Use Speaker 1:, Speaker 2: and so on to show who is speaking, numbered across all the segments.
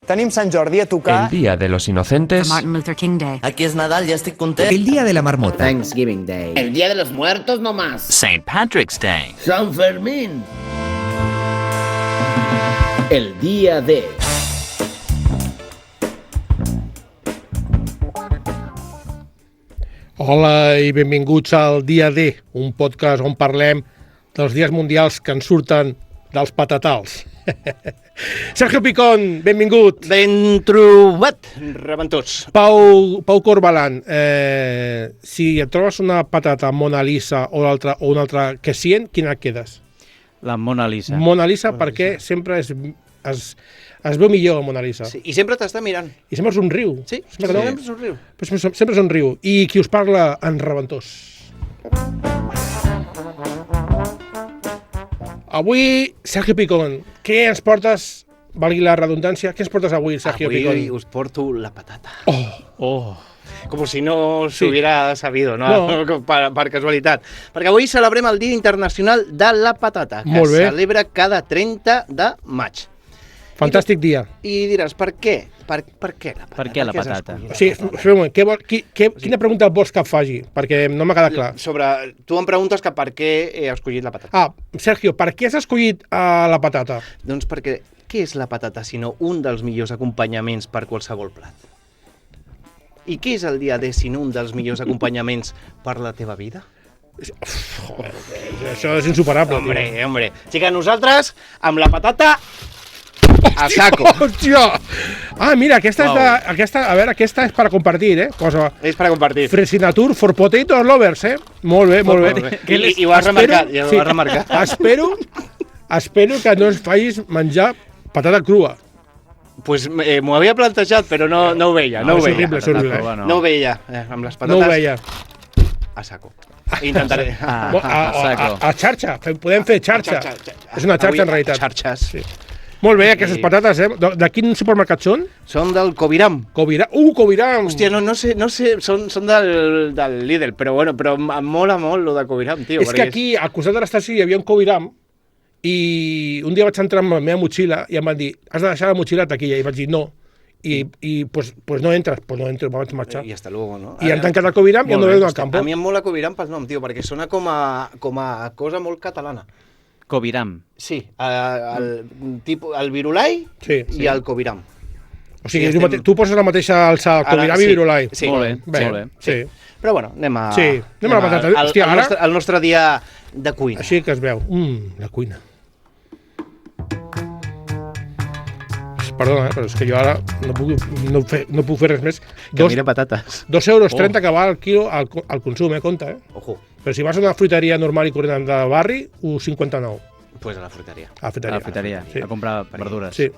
Speaker 1: Tenim Sant Jordi a tocar.
Speaker 2: El Día de los Inocentes.
Speaker 3: Martin Luther King Day.
Speaker 4: Aquí es Nadal, ya estoy contento.
Speaker 5: El Día de la Marmota.
Speaker 6: Thanksgiving Day.
Speaker 7: El Día de los Muertos no más.
Speaker 8: St. Patrick's Day.
Speaker 7: San Fermín. El Día de...
Speaker 9: Hola i benvinguts al Dia D, un podcast on parlem dels dies mundials que ens surten dels patatals. Sergio Picón, benvingut.
Speaker 10: Ben trobat, reventós.
Speaker 9: Pau Corbalan, si et trobes una patata Mona Lisa o una altra que sient, quina et quedes?
Speaker 10: La Mona Lisa.
Speaker 9: Mona Lisa perquè sempre es veu millor a Mona Lisa.
Speaker 10: Sí, i sempre t'està mirant.
Speaker 9: I sempre somriu.
Speaker 10: Sí,
Speaker 9: sempre
Speaker 10: somriu.
Speaker 9: Sempre somriu. I qui us parla, en Reventós. Avui, Sergio Picón, què ens portes, valgui la redundància, què ens portes avui, Sergio Picón?
Speaker 10: Avui us porto la patata.
Speaker 9: Oh.
Speaker 10: Como si no s'hubiera sabido, no?
Speaker 9: No.
Speaker 10: Per casualitat. Perquè avui celebrem el Dia Internacional de la Patata, que
Speaker 9: Molt bé.
Speaker 10: es celebra cada 30 de maig.
Speaker 9: Fantàstic dia.
Speaker 10: I diràs, per què? Per què la patata?
Speaker 8: Per què la
Speaker 10: has
Speaker 8: patata?
Speaker 10: escollit
Speaker 9: O sigui, espera un moment, quina pregunta vols que et faci? Perquè no m'ha quedat clar.
Speaker 10: Tu em preguntes que per què he escollit la patata.
Speaker 9: Sergio, per què has escollit la patata?
Speaker 10: Doncs perquè què és la patata sinó un dels millors acompanyaments per qualsevol plat? I què és el dia D sinó un dels millors acompanyaments per la teva vida?
Speaker 9: Joder, això és insuperable.
Speaker 10: Hombre. Així que nosaltres, amb la patata, a saco.
Speaker 9: Hòstia! Mira, aquesta és per compartir, Posa
Speaker 10: És per compartir.
Speaker 9: Fresinatur for potato lovers, Molt bé.
Speaker 10: I ho has remarcat.
Speaker 9: Espero que no ens facis menjar patata crua.
Speaker 10: Pues m'ho havia plantejat, però no ho veia. No ho
Speaker 9: És
Speaker 10: veia.
Speaker 9: horrible.
Speaker 10: No ho veia. Amb les patates...
Speaker 9: No ho veia.
Speaker 10: A saco. Intentaré.
Speaker 9: A xarxa. Podem fer xarxa. És una xarxa, en realitat.
Speaker 10: Xarxes.
Speaker 9: Sí. Molt bé, aquestes patates, De quin supermercat són?
Speaker 10: Són del Coviram.
Speaker 9: Coviram!
Speaker 10: Hòstia, no sé, són del Lidl, però em mola molt lo de Coviram, tio.
Speaker 9: És que aquí, al costat de l'estació, hi havia un Coviram i un dia vaig entrar amb la meva motxilla i em van dir, has de deixar la motxilla a taquilla. I vaig dir, no. I pues no entres. Pues no entro, vaig marxar.
Speaker 10: I hasta luego, no?
Speaker 9: I han tancat el Coviram i han donat al campo.
Speaker 10: A mi em mola Coviram pel nom, tio, perquè sona com a cosa molt catalana.
Speaker 8: Coviram.
Speaker 10: Sí, el virulai i el Coviram.
Speaker 9: O sigui, tu poses la mateixa alça al Coviram i virulai.
Speaker 10: Sí,
Speaker 8: molt bé.
Speaker 9: Sí.
Speaker 10: Però anem a...
Speaker 9: Sí, anem a la patata. Hòstia, ara...
Speaker 10: El nostre dia de cuina.
Speaker 9: Així que es veu. La cuina. Perdona, però és que jo ara no puc fer res més.
Speaker 10: Que mira patates.
Speaker 9: 2,30 € que va al quilo al consum, compte,
Speaker 10: Ojo.
Speaker 9: Però si vas a una fruiteria normal i corrent de barri, 1,59.
Speaker 10: Pues a la fruiteria.
Speaker 9: A la
Speaker 8: fruiteria,
Speaker 9: sí.
Speaker 8: A comprar verdures.
Speaker 9: Sí.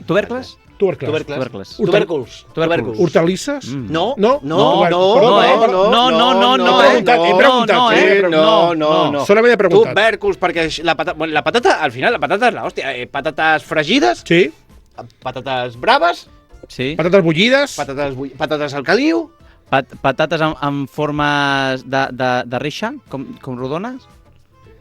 Speaker 8: Tubercles?
Speaker 9: Tubercles.
Speaker 10: Tubèrculs.
Speaker 9: Hortalisses?
Speaker 10: No.
Speaker 9: He preguntat.
Speaker 10: No.
Speaker 9: Solament he preguntat.
Speaker 10: Tubèrculs, perquè la patata, al final, la patata és l'hòstia. Patates fregides,
Speaker 9: Sí.
Speaker 10: patates braves,
Speaker 8: Sí.
Speaker 9: Patates bullides.
Speaker 10: patates al caliu.
Speaker 8: Patates amb formes de reixa, com rodones?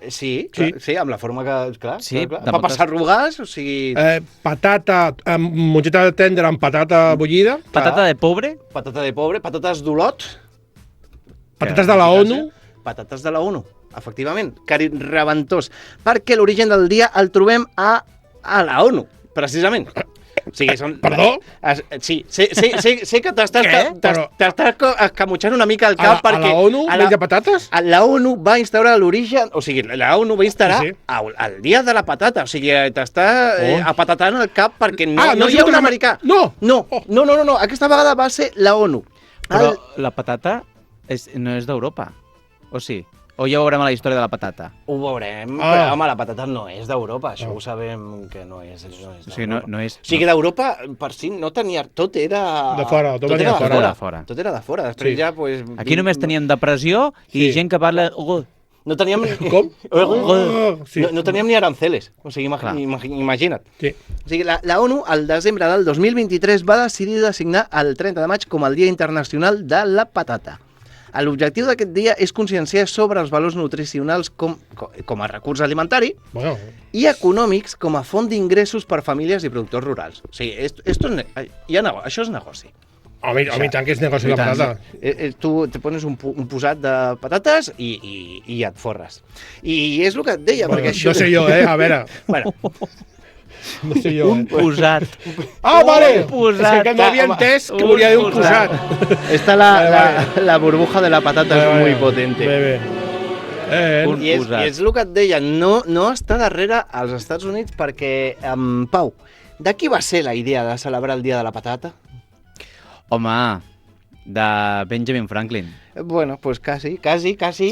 Speaker 10: Sí, amb la forma que... Clar.
Speaker 8: de
Speaker 10: Per passar arrugades, o sigui...
Speaker 9: Patata amb mongeta tendra amb patata bullida.
Speaker 8: Patata de pobre?
Speaker 10: Patata de pobre, patates d'olot.
Speaker 9: Patates de la ONU.
Speaker 10: Patates de la ONU, efectivament. Reventós. Perquè l'origen del dia el trobem a la ONU, precisament. O sigui,
Speaker 9: Perdó?
Speaker 10: Sí, sé que t'estàs escamutxant una mica el cap perquè...
Speaker 9: A la ONU menja patates?
Speaker 10: La ONU va instaurar l'origen... O sigui, la ONU va instaurar
Speaker 9: Sí.
Speaker 10: el dia de la patata. O sigui, t'està apatatant el cap perquè no
Speaker 9: no
Speaker 10: hi ha un americà.
Speaker 9: No!
Speaker 10: No. Aquesta vegada va ser la ONU.
Speaker 8: Però la patata no és d'Europa, o sí? O ja ho veurem a la història de la patata?
Speaker 10: Ho veurem, però home, la patata no és d'Europa, això ho sabem que no és.
Speaker 8: O sigui, no és...
Speaker 10: O sigui, d'Europa, per si no tenia... Tot era...
Speaker 9: De fora, tot venia de fora.
Speaker 10: Tot era de fora, després ja, pues...
Speaker 8: Aquí només teníem depressió i gent que parla...
Speaker 10: No teníem...
Speaker 9: Com?
Speaker 10: No teníem ni aranceles, o sigui, imagina't.
Speaker 9: Sí.
Speaker 10: O sigui, la ONU, al desembre del 2023, va decidir designar el 30 de maig com el Dia Internacional de la Patata. L'objectiu d'aquest dia és conscienciar sobre els valors nutricionals com a recurs alimentari
Speaker 9: Bueno,
Speaker 10: i econòmics com a font d'ingressos per famílies i productors rurals. O sigui, això és negoci.
Speaker 9: home, i tant que és negoci
Speaker 8: I
Speaker 9: la
Speaker 8: tant.
Speaker 9: patata.
Speaker 10: Tu te pones un posat de patates i et forres. I és el que et deia,
Speaker 9: Bueno,
Speaker 10: perquè això...
Speaker 9: no sé jo, a veure,
Speaker 10: Bueno,
Speaker 9: no sé jo.
Speaker 8: Un posat.
Speaker 9: Ah, vale!
Speaker 8: posat.
Speaker 9: És que no havia
Speaker 10: Home,
Speaker 9: entès que
Speaker 8: un
Speaker 9: volia dir un
Speaker 8: posat.
Speaker 9: posat.
Speaker 10: esta la burbuja de la patata
Speaker 9: Vale,
Speaker 10: és
Speaker 9: vale.
Speaker 10: muy potente.
Speaker 9: Bé, bé.
Speaker 8: Un
Speaker 10: I és
Speaker 8: posat.
Speaker 10: el que et deia, no està darrere als Estats Units perquè, Pau, de qui va ser la idea de celebrar el Dia de la Patata?
Speaker 8: Home, de Benjamin Franklin.
Speaker 10: Bueno, pues quasi.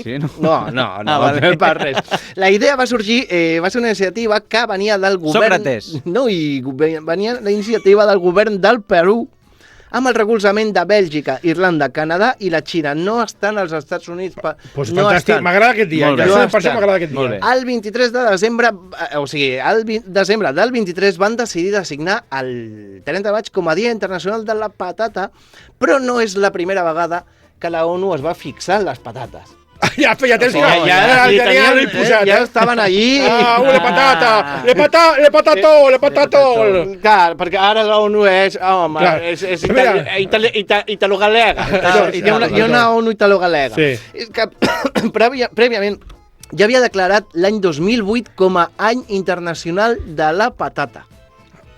Speaker 8: Sí, no?
Speaker 10: No,
Speaker 8: vale.
Speaker 10: per res. La idea va sorgir, va ser una iniciativa que venia del govern...
Speaker 8: Sòcrates.
Speaker 10: No, i venia la iniciativa del govern del Perú amb el recolzament de Bèlgica, Irlanda, Canadà i la Xina. No estan als Estats Units.
Speaker 9: Pues
Speaker 10: no
Speaker 9: fantàstic,
Speaker 10: estan.
Speaker 9: m'agrada aquest dia.
Speaker 8: Molt
Speaker 9: Ja
Speaker 8: bé.
Speaker 9: sé
Speaker 10: No
Speaker 9: de per això
Speaker 10: estan.
Speaker 9: m'agrada aquest
Speaker 8: Molt
Speaker 9: dia.
Speaker 8: bé.
Speaker 10: El 23 de desembre, el desembre del 23 van decidir designar el 30 de maig com a Dia Internacional de la Patata, però no és la primera vegada que la ONU es va fixar en les patates.
Speaker 9: Ja feia temps que
Speaker 10: Ja
Speaker 9: ja tenien posat,
Speaker 10: ja estaven allí.
Speaker 9: Ah, una patata! Le patató!
Speaker 10: Clar, perquè ara la ONU és, home,
Speaker 9: Clar.
Speaker 10: és
Speaker 9: Mira.
Speaker 10: italo-galega.
Speaker 9: Això,
Speaker 10: Hi ha una ONU italo-galega.
Speaker 9: Sí.
Speaker 10: És que prèviament ja havia declarat l'any 2008 com a any internacional de la patata.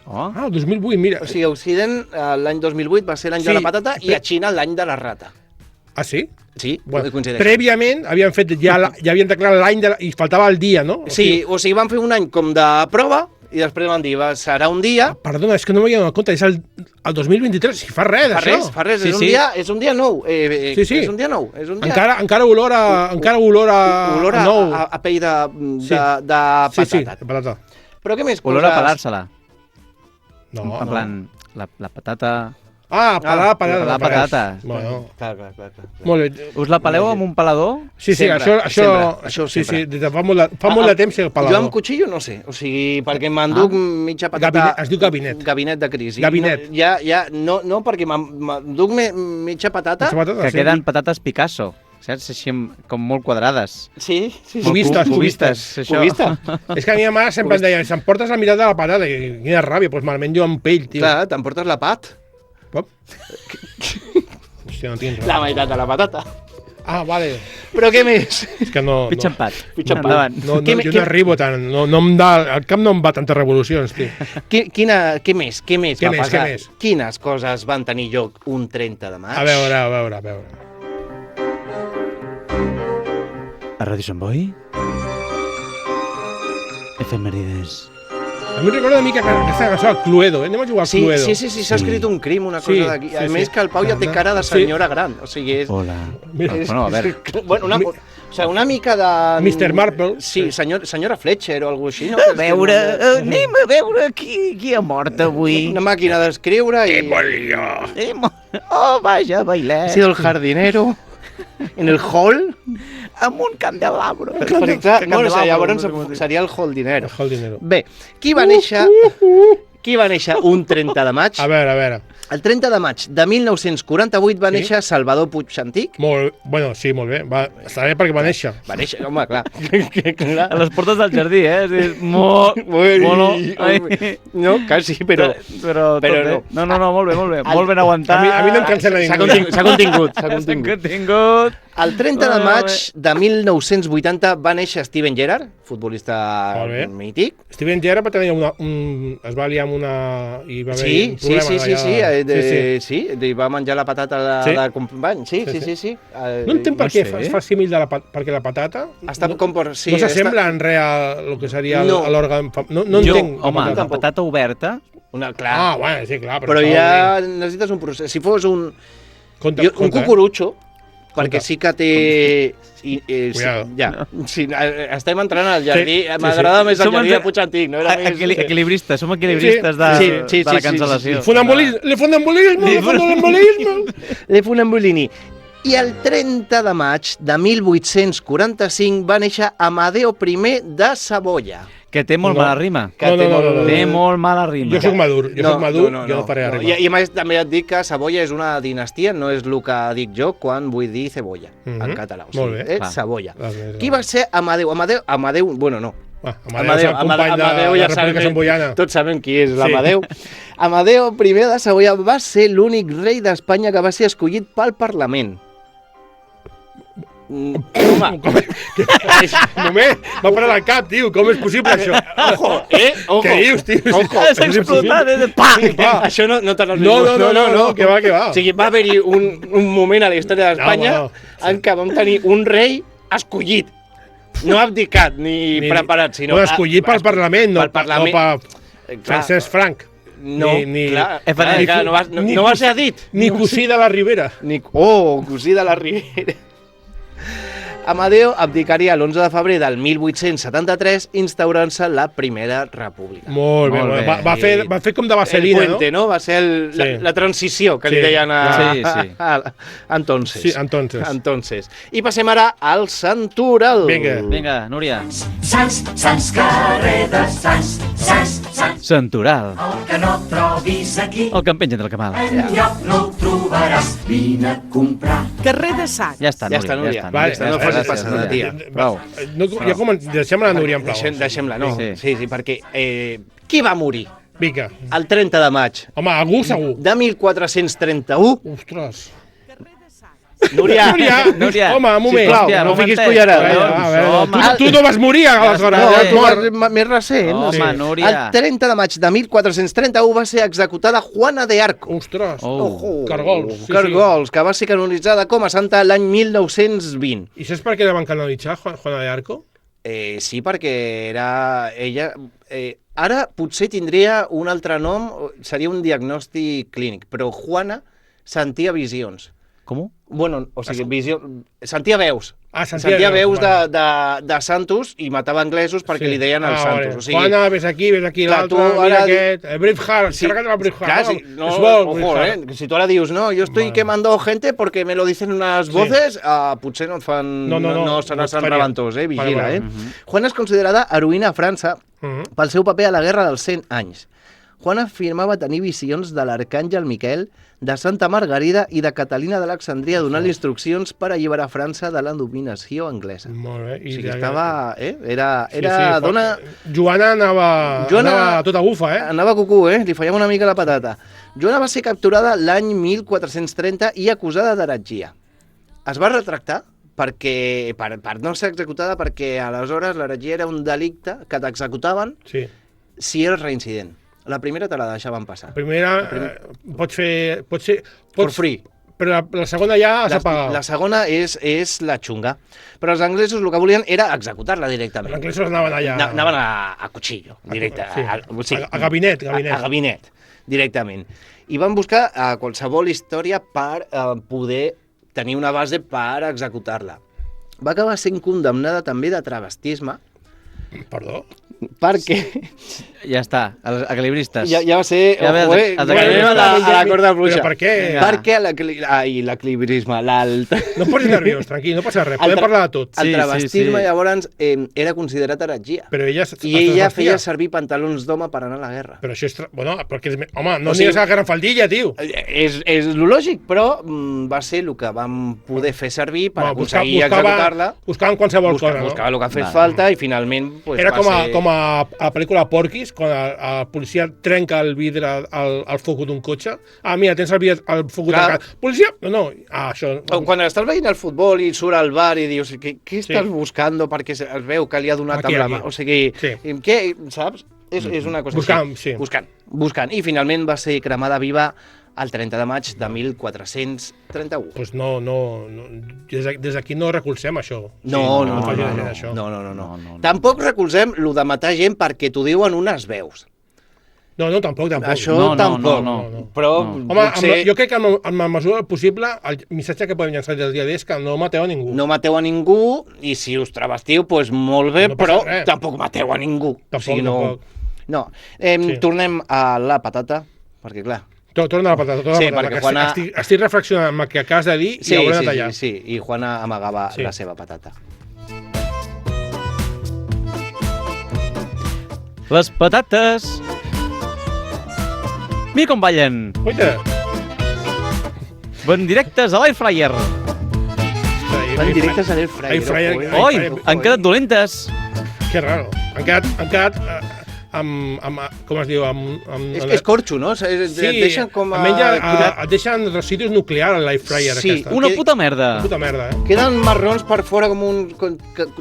Speaker 8: Oh,
Speaker 9: Ah, el 2008, mira.
Speaker 10: O sigui, a Occident l'any 2008 va ser l'any de
Speaker 9: Sí.
Speaker 10: la patata i a Xina l'any de la rata.
Speaker 9: Ah, sí?
Speaker 10: Sí,
Speaker 9: Bueno,
Speaker 10: coincideix.
Speaker 9: prèviament havien fet ja havien declarat l'any i faltava el dia, no?
Speaker 10: Sí, o sigui, van fer un any com de prova i després van dir, serà un dia.
Speaker 9: Perdona, és que no m'havia donat compte, és el 2023, si fa res d'això.
Speaker 10: Fa res,
Speaker 8: Sí,
Speaker 10: és,
Speaker 8: sí.
Speaker 10: és un dia nou.
Speaker 9: Sí, sí.
Speaker 10: És un dia nou. És un dia...
Speaker 9: Encara olor a
Speaker 10: olor a,
Speaker 9: nou.
Speaker 10: a pell de
Speaker 9: Sí.
Speaker 10: patata.
Speaker 9: Sí, de patata.
Speaker 10: Però què més
Speaker 8: olor a pelar-se-la.
Speaker 9: No,
Speaker 8: En plan, la patata...
Speaker 9: Ah, pelar
Speaker 8: pelar patates.
Speaker 9: Bueno,
Speaker 10: Clar.
Speaker 9: molt bé.
Speaker 8: Us la peleu amb un pelador?
Speaker 9: Sí,
Speaker 10: Sempre,
Speaker 9: això
Speaker 10: sempre.
Speaker 9: sí, des de fa molt de temps que el pelador.
Speaker 10: Jo amb cuchillo no sé, o sigui, perquè m'enduc mitja patata...
Speaker 9: Gabinet, es diu gabinet.
Speaker 10: Gabinet de crisi.
Speaker 9: Gabinet.
Speaker 10: No, perquè m'enduc mitja patata.
Speaker 9: Mitja patata,
Speaker 8: Que
Speaker 9: sí.
Speaker 8: queden patates Picasso, saps? Així com molt quadrades.
Speaker 10: Sí.
Speaker 9: Cubistes,
Speaker 8: Cubistes, això.
Speaker 10: Cubista.
Speaker 9: És que a mi mare sempre em deia, se'm portes la meitat de la patata, i quina ràbia, doncs me'l menjo amb pell, tio.
Speaker 10: Clar, t'emportes la pat.
Speaker 9: Pop. Hòstia, no tinc
Speaker 10: La
Speaker 9: res.
Speaker 10: meitat de la patata.
Speaker 9: Ah, vale.
Speaker 10: Però què més?
Speaker 9: És que no...
Speaker 8: Pitja empat.
Speaker 10: Pitja empat.
Speaker 8: Endavant.
Speaker 9: No,
Speaker 10: Què-
Speaker 9: jo
Speaker 10: què-
Speaker 9: no arribo tant, no em da, el cap no em va tantes revolucions, tio.
Speaker 10: Què més
Speaker 9: Què
Speaker 10: va
Speaker 9: més,
Speaker 10: passar?
Speaker 9: què més?
Speaker 10: Quines coses van tenir lloc un 30 de maig?
Speaker 9: A veure.
Speaker 8: A Ràdio Sant Boi? Efemèrides.
Speaker 9: A mi em recorda una mica aquesta cançó, el Cluedo, anem a jugar al
Speaker 10: Sí,
Speaker 9: Cluedo.
Speaker 10: sí, s'ha escrit un crim, una cosa
Speaker 9: Sí,
Speaker 10: d'aquí. A
Speaker 9: sí,
Speaker 10: més
Speaker 9: sí.
Speaker 10: que el Pau ja té cara de senyora gran, o sigui, és...
Speaker 8: Hola.
Speaker 9: Mira.
Speaker 8: Bueno, a veure.
Speaker 10: Bueno, una mica de...
Speaker 9: Mr. Marple.
Speaker 10: Sí, senyora Fletcher o alguna així, no?
Speaker 1: A veure, anem a veure qui ha mort avui.
Speaker 10: Una màquina d'escriure i...
Speaker 1: Oh, vaja, bailet.
Speaker 10: Ha sido el jardinero en el hall.
Speaker 1: Amb un candelabro.
Speaker 10: Perquè, clar, bueno, llavors seria el holdinero.
Speaker 9: El dinero.
Speaker 10: Bé, qui va néixer un 30 de maig?
Speaker 9: A veure.
Speaker 10: El 30 de maig de 1948 va
Speaker 9: Sí?
Speaker 10: néixer Salvador Puig Antic.
Speaker 9: Bueno, sí, molt bé. Està bé perquè va néixer.
Speaker 10: Va néixer, home, clar.
Speaker 8: A les portes del jardí, eh? És dir, mono. Ai.
Speaker 10: No, quasi, però...
Speaker 8: Però tot
Speaker 10: però
Speaker 8: bé.
Speaker 10: no.
Speaker 8: No, molt bé, molt bé. Molt ben aguantat.
Speaker 9: A mi no em cancel·la
Speaker 10: S'ha
Speaker 9: ningú.
Speaker 10: contingut.
Speaker 8: S'ha contingut.
Speaker 10: El 30 de
Speaker 8: Molt
Speaker 10: maig
Speaker 8: bé.
Speaker 10: de 1980 va néixer Steven Gerrard, futbolista
Speaker 9: Molt bé.
Speaker 10: mític.
Speaker 9: Steven Gerrard va tenir es va liar amb una... I va haver
Speaker 10: Sí,
Speaker 9: un problema
Speaker 10: sí, li va menjar la patata
Speaker 9: Sí.
Speaker 10: de company. Sí.
Speaker 9: No entenc per
Speaker 8: No
Speaker 9: què
Speaker 8: sé.
Speaker 9: es fa símil de perquè la patata
Speaker 10: Està com per... Sí,
Speaker 9: no s'assembla en res a lo que seria
Speaker 10: No.
Speaker 9: l'òrgan... No
Speaker 8: Jo,
Speaker 9: entenc.
Speaker 8: home, la
Speaker 10: tampoc.
Speaker 8: patata oberta,
Speaker 10: Clar,
Speaker 9: Ah, bueno, sí, clar.
Speaker 10: però ja necessites un procés. Si fos un cucurutxo, perquè sí que té...
Speaker 9: Cuidado.
Speaker 10: Ja, sí, estem entrant al jardí.
Speaker 9: Sí,
Speaker 10: M'agrada més el
Speaker 8: Som
Speaker 10: jardí de
Speaker 8: entre-
Speaker 10: Puig Antic, no? Era més...
Speaker 8: equilibristes, som equilibristes
Speaker 10: Sí,
Speaker 8: de la
Speaker 10: sí,
Speaker 8: cancel·lació.
Speaker 9: Le funambulisme.
Speaker 10: Le Funambulini. I el 30 de maig de 1845 va néixer Amadeo I de Savoia.
Speaker 8: Que té molt
Speaker 9: No.
Speaker 8: mala rima.
Speaker 10: Que té molt-
Speaker 8: Té molt mala rima.
Speaker 9: Jo soc madur, jo no faré
Speaker 10: no.
Speaker 9: arribar.
Speaker 10: I a més també et dic que Savoia és una dinastia, no és el que dic jo quan vull dir cebolla, en català. O sigui,
Speaker 9: Molt bé.
Speaker 10: és
Speaker 8: Clar.
Speaker 10: Savoia.
Speaker 9: Clar.
Speaker 10: Qui va ser Amadeu? Amadeu, bueno, no.
Speaker 9: Amadeu és el company de la República Samboiana.
Speaker 10: Tots sabem qui és l'Amadeu. Amadeu I de Savoia va ser l'únic rei d'Espanya que va ser escollit pel Parlament. Home,
Speaker 9: Només m'ha parat el cap, tio, com és possible això?
Speaker 10: ojo, ojo.
Speaker 9: Què dius, tio?
Speaker 10: Ojo.
Speaker 8: Has explotat, pa!
Speaker 10: Això no te l'has
Speaker 9: No, que va.
Speaker 10: O sigui, va haver-hi un moment a la història d'Espanya
Speaker 9: No.
Speaker 10: en què vam tenir un rei escollit. No abdicat ni preparat, sinó...
Speaker 9: No, escollit pel Parlament, no
Speaker 10: pel Parlament.
Speaker 9: per
Speaker 10: Clar,
Speaker 9: Francesc Franc.
Speaker 10: No,
Speaker 9: ni-
Speaker 10: clar,
Speaker 8: ni-
Speaker 10: clar, no va ser dit.
Speaker 9: Ni cosí de la Ribera.
Speaker 10: Cosí de la Ribera. Amadeu abdicaria l'11 de febrer del 1873 instaurant-se la Primera República.
Speaker 9: Molt bé.
Speaker 8: Molt bé.
Speaker 9: Va fer com de
Speaker 10: El
Speaker 9: vaselina,
Speaker 10: puente, no? Va ser
Speaker 9: Sí.
Speaker 10: la transició que li
Speaker 9: Sí.
Speaker 10: deien
Speaker 8: Sí, sí.
Speaker 10: entonces.
Speaker 9: Sí, entonces.
Speaker 10: Entonces. I passem ara al Santoral.
Speaker 9: Vinga.
Speaker 8: Vinga, Núria.
Speaker 2: Sants, carrer de Sants,
Speaker 8: Santoral.
Speaker 2: el que no trobis aquí,
Speaker 8: El que em pengen del camal.
Speaker 2: enlloc no ho trobaràs, vine a comprar.
Speaker 3: Carrer de Sants.
Speaker 8: Ja està,
Speaker 10: Ja
Speaker 8: Núria.
Speaker 10: està, Núria.
Speaker 9: Vale,
Speaker 10: Ja està, no facis
Speaker 8: gràcies,
Speaker 10: passar,
Speaker 8: Núria.
Speaker 10: tia.
Speaker 8: Prou.
Speaker 9: Deixem-la a Núria en plau.
Speaker 10: Deixem-la, no.
Speaker 8: Sí.
Speaker 10: Sí, perquè... qui va morir?
Speaker 9: Vinga.
Speaker 10: El 30 de maig
Speaker 9: Home, algú segur.
Speaker 10: de 1431.
Speaker 9: Ostres.
Speaker 10: Núria,
Speaker 8: Núria.
Speaker 9: Home, un moment.
Speaker 10: sisplau,
Speaker 8: Hòstia,
Speaker 10: no fiquis
Speaker 8: momentet.
Speaker 10: cullerada.
Speaker 9: A veure,
Speaker 8: Home.
Speaker 9: tu no vas morir aleshores.
Speaker 10: No,
Speaker 8: Espera,
Speaker 10: tu
Speaker 8: eh?
Speaker 10: vas més recent.
Speaker 8: Home,
Speaker 10: Sí.
Speaker 8: Núria.
Speaker 10: El 30 de maig de 1431 va ser executada Juana de Arco.
Speaker 9: Ostres.
Speaker 8: Oh.
Speaker 9: Cargols. Sí,
Speaker 10: Cargols, que va ser canonitzada com a santa l'any 1920.
Speaker 9: I saps per què la van canonitzar, Juana de Arco?
Speaker 10: Sí, perquè era ella... Ara potser tindria un altre nom, seria un diagnòstic clínic, però Juana sentia visions.
Speaker 8: Com?
Speaker 10: Bueno, o sigui, sentia veus.
Speaker 9: Ah,
Speaker 10: sentia veus
Speaker 9: vale.
Speaker 10: de santos i matava anglesos perquè li deien els santos.
Speaker 9: Vale.
Speaker 10: O sigui,
Speaker 9: Juana, ves aquí
Speaker 10: clar,
Speaker 9: l'altre,
Speaker 10: tu
Speaker 9: mira
Speaker 10: ara
Speaker 9: aquest. Braveheart,
Speaker 10: sí,
Speaker 9: carrega't el Braveheart.
Speaker 10: clar, sí, no, ojo, si tu ara dius, no, yo estoy quemando gente porque me lo dicen unas voces, potser no et fan...
Speaker 9: No
Speaker 10: serà
Speaker 9: et
Speaker 10: Sant
Speaker 9: faria.
Speaker 10: Reventós, vigila,
Speaker 9: Vale.
Speaker 10: Juana és considerada heroïna a França pel seu paper a la Guerra dels 100 anys. Juana afirmava tenir visions de l'arcàngel Miquel, de Santa Margarida i de Catalina d'Alexandria donant instruccions per alliberar França de la dominació anglesa.
Speaker 9: Molt bé.
Speaker 10: O sigui, estava... Era
Speaker 9: Sí,
Speaker 10: dona...
Speaker 9: Joana anava tota bufa,
Speaker 10: Anava cucú, li fallava una mica la patata. Joana va ser capturada l'any 1430 i acusada d'heretgia. Es va retractar perquè, per no ser executada perquè aleshores l'heretgia era un delicte que t'executaven
Speaker 9: Sí.
Speaker 10: si eres reincident. La primera te la deixaven passar.
Speaker 9: Primera, pots fer...
Speaker 10: For free.
Speaker 9: Però la segona ja has apagat.
Speaker 10: La segona és la xunga. Però els anglesos el que volien era executar-la directament.
Speaker 9: Els anglesos anaven allà...
Speaker 10: Anaven a cuchillo, directe.
Speaker 9: Sí. A gabinet.
Speaker 10: A gabinet, directament. I van buscar qualsevol història per poder tenir una base per executar-la. Va acabar sent condemnada també de travestisme,
Speaker 9: Perdó?
Speaker 10: perquè
Speaker 8: Ja està, els equilibristes.
Speaker 10: ja va ser...
Speaker 8: Ja ve
Speaker 10: ojo,
Speaker 8: els
Speaker 10: anem
Speaker 8: equilibristes.
Speaker 10: a la corda fluixa.
Speaker 9: Però per què?
Speaker 8: Vinga.
Speaker 10: Perquè l'equilibrisme,
Speaker 9: No et posis nerviós, tranquil, no passa res,
Speaker 10: El
Speaker 9: podem
Speaker 10: tra-
Speaker 9: parlar de tot.
Speaker 10: el
Speaker 8: Sí,
Speaker 10: travestisme,
Speaker 8: sí.
Speaker 10: llavors, era considerat heretgia.
Speaker 9: Però ella...
Speaker 10: I ella feia servir pantalons d'home per anar a la guerra.
Speaker 9: Però això és... Bueno, perquè... Home, no
Speaker 10: O sigui-
Speaker 9: aniràs a la guerra en faldilla, tio.
Speaker 10: És lo lògic, però va ser el que vam poder fer servir per aconseguir executar-la.
Speaker 9: Buscaven qualsevol cosa, no?
Speaker 10: Buscava el que fes
Speaker 8: Vale.
Speaker 10: falta i finalment pues,
Speaker 9: Era
Speaker 10: va ser...
Speaker 9: com a la pel·lícula Porky's, quan el policia trenca el vidre al foc d'un cotxe. Ah, mira, tens el foc
Speaker 10: Clar.
Speaker 9: trencat. Policia! No, això...
Speaker 10: O quan estàs veient el futbol i surt al bar i dius què estàs buscant perquè es veu que li ha donat
Speaker 9: Aquí,
Speaker 10: amb la
Speaker 9: aquí.
Speaker 10: mà. O sigui,
Speaker 9: Sí.
Speaker 10: què, saps? És una cosa
Speaker 9: Buscant,
Speaker 10: així.
Speaker 9: sí.
Speaker 10: Buscant. I finalment va ser cremada viva el 30 de maig de 1431.
Speaker 9: Pues no, des d'aquí no recolzem això.
Speaker 10: No,
Speaker 9: no faci la gent això.
Speaker 10: no. Tampoc recolzem lo de matar gent perquè t'ho diuen unes veus.
Speaker 9: No, tampoc.
Speaker 10: Això
Speaker 8: No, no,
Speaker 10: tampoc.
Speaker 8: no.
Speaker 10: Però
Speaker 9: Home,
Speaker 10: potser
Speaker 9: jo crec que en la mesura del possible el missatge que podem llançar des del dia d'avui és que no mateu a ningú.
Speaker 10: no mateu a ningú i si us travestiu, doncs molt bé,
Speaker 9: No passa
Speaker 10: però
Speaker 9: res.
Speaker 10: tampoc mateu a ningú.
Speaker 9: Tampoc.
Speaker 10: No.
Speaker 9: Sí.
Speaker 10: Tornem a la patata, perquè clar...
Speaker 9: Torna a la patata,
Speaker 10: Sí,
Speaker 9: la patata.
Speaker 10: perquè
Speaker 9: que
Speaker 10: Juana-
Speaker 9: estic reflexionant amb el que acabes de dir i hauré de tallar.
Speaker 10: Sí, i Juana amagava
Speaker 9: Sí.
Speaker 10: la seva patata.
Speaker 8: Les patates. Mira com ballen.
Speaker 9: Oita.
Speaker 8: Van directes a l'air fryer.
Speaker 10: Van directes a l'air fryer.
Speaker 9: Air fryer.
Speaker 10: ojo,
Speaker 8: Oi,
Speaker 10: ojo,
Speaker 8: han quedat dolentes.
Speaker 9: Que raro. Han quedat amb com es diu?
Speaker 10: És corxo, no? Et deixen com a...
Speaker 9: et deixen residus nuclears a l'air fryer
Speaker 10: Sí,
Speaker 9: aquesta.
Speaker 8: Una puta merda.
Speaker 9: Puta merda,
Speaker 10: Queden marrons per fora com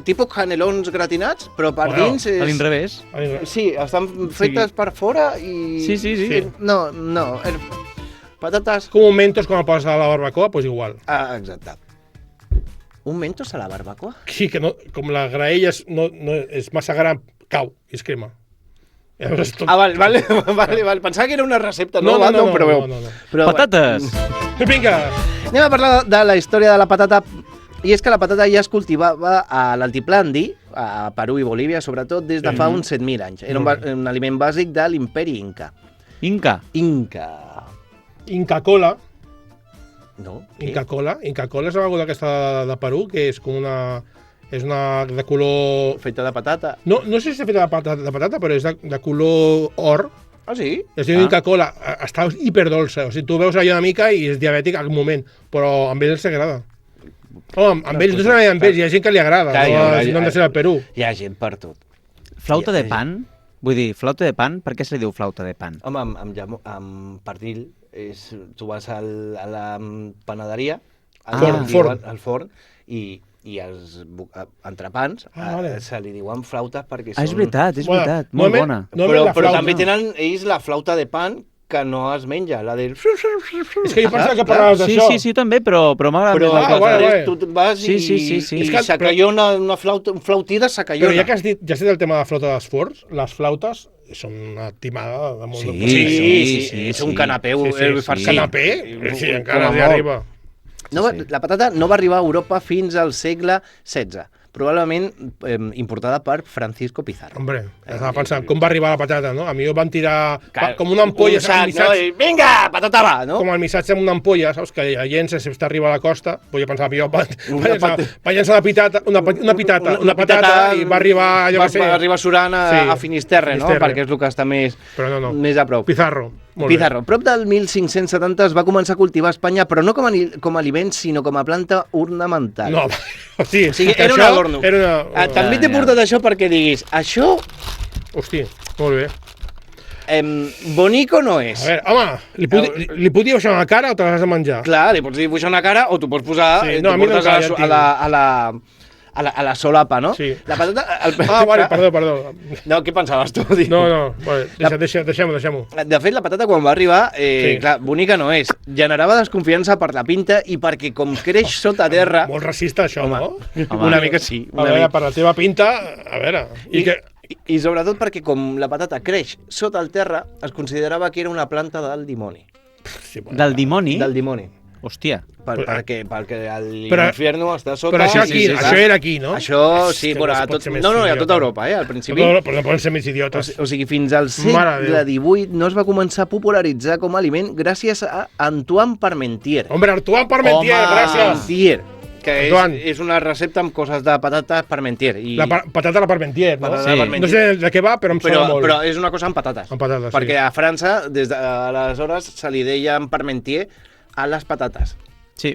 Speaker 10: tipus canelons gratinats, però per
Speaker 9: Bueno,
Speaker 10: dins és...
Speaker 8: A l'inrevés.
Speaker 10: Sí, estan fetes per fora i...
Speaker 8: Sí.
Speaker 10: No. Patates...
Speaker 9: Com un Mentos quan el poses a la barbacoa, doncs igual.
Speaker 10: Ah, exacte. Un Mentos a la barbacoa?
Speaker 9: Sí, que no, com la graella no és massa gran, cau i es crema. Llavors, tot...
Speaker 10: Ah, vale. Pensava que era una recepta, no,
Speaker 9: no.
Speaker 10: Però,
Speaker 8: Patates.
Speaker 9: Vinga!
Speaker 10: Anem a parlar de la història de la patata. I és que la patata ja es cultivava a l'altiplà andí, a Perú i Bolívia, sobretot des de fa uns 7.000 anys. Era un aliment bàsic de l'imperi Inca.
Speaker 8: Inca.
Speaker 9: Inca Cola.
Speaker 10: No?
Speaker 9: Inca Cola és una beguda aquesta de Perú, que és com una... És una de color...
Speaker 10: Feta de patata.
Speaker 9: No sé si és feta de patata, però és de color or.
Speaker 10: Ah, sí?
Speaker 9: Es diu Inca Cola. Està hiperdolça. O sigui, tu veus allò una mica i és diabètic al moment, però amb ells s'agrada. Amb ells, no solament amb ells, hi ha gent que li agrada. No han de ser al Perú.
Speaker 10: Hi ha gent per tot.
Speaker 8: Flauta de pan? Vull dir, flauta de pan? Per què se li diu flauta de pan?
Speaker 10: Home, amb pernil, tu vas a la panaderia, al forn, i els entrepans se li diuen flautes perquè són...
Speaker 8: És veritat, molt bona.
Speaker 10: Però també tenen ells la flauta de pan que no es menja, la del...
Speaker 9: És que jo pensava que parlaves d'això.
Speaker 8: Sí, també, però m'agrada
Speaker 10: més. Tu vas i s'acallona un flautí de s'acallona.
Speaker 9: Però ja que has dit el tema de la flauta dels forns, les flautes són una timada de molt...
Speaker 10: Sí, és un canapé.
Speaker 9: Canapé? Sí, encara hi arriba.
Speaker 10: La patata no va arribar a Europa fins al segle XVI, probablement importada per Francisco Pizarro.
Speaker 9: Hombre, estava pensant, com va arribar la patata, no? A mi van tirar com una ampolla,
Speaker 10: vinga, patata va, no?
Speaker 9: Com el missatge amb una ampolla, saps? Que la gent se està arriba a la costa, doncs jo pensava, va llançar una patata i va arribar, allò que sé...
Speaker 10: Va arribar surant a Finisterre, no? Perquè és el que està més a prop.
Speaker 9: Pizarro.
Speaker 10: Pizarro. Prop del 1570 es va començar a cultivar a Espanya, però no com a aliment, sinó com a planta ornamental.
Speaker 9: No, o sigui,
Speaker 10: era un adorno. També t'he portat això perquè diguis, això...
Speaker 9: Hosti, molt bé.
Speaker 10: Bonico no és.
Speaker 9: A veure, home, li puc dibuixar una cara o te l'has de menjar?
Speaker 10: Clar, li pots dibuixar una cara o t'ho pots posar...
Speaker 9: No, a mi no
Speaker 10: a la solapa, no?
Speaker 9: Sí.
Speaker 10: La patata...
Speaker 9: Vale, perdó.
Speaker 10: No, què pensaves tu?
Speaker 9: No, vale, deixem-ho.
Speaker 10: De fet, la patata quan va arribar, clar, bonica no és. Generava desconfiança per la pinta i perquè com creix sota terra...
Speaker 9: Molt racista, això, no?
Speaker 10: Una mica sí.
Speaker 9: A veure, per la teva pinta, a veure...
Speaker 10: I sobretot perquè com la patata creix sota el terra, es considerava que era una planta del dimoni.
Speaker 8: Del dimoni?
Speaker 10: Del dimoni.
Speaker 8: Hòstia.
Speaker 10: Perquè l'inferno està sota...
Speaker 9: Però això era aquí, no?
Speaker 10: Això, sí, bueno, a tota Europa, al principi.
Speaker 9: Però no poden ser més idiotes.
Speaker 10: O sigui, fins al segle XVIII no es va començar a popularitzar com a aliment gràcies a Antoine Parmentier.
Speaker 9: Hombre, Antoine Parmentier, gràcies!
Speaker 10: Que és una recepta amb coses de patates Parmentier.
Speaker 9: La patata a la Parmentier, no?
Speaker 10: Sí.
Speaker 9: No sé de què va, però em sona molt.
Speaker 10: Però és una cosa amb patates.
Speaker 9: Amb patates, sí.
Speaker 10: Perquè a França, des d'aleshores, se li deia Parmentier a les patates.
Speaker 8: Sí.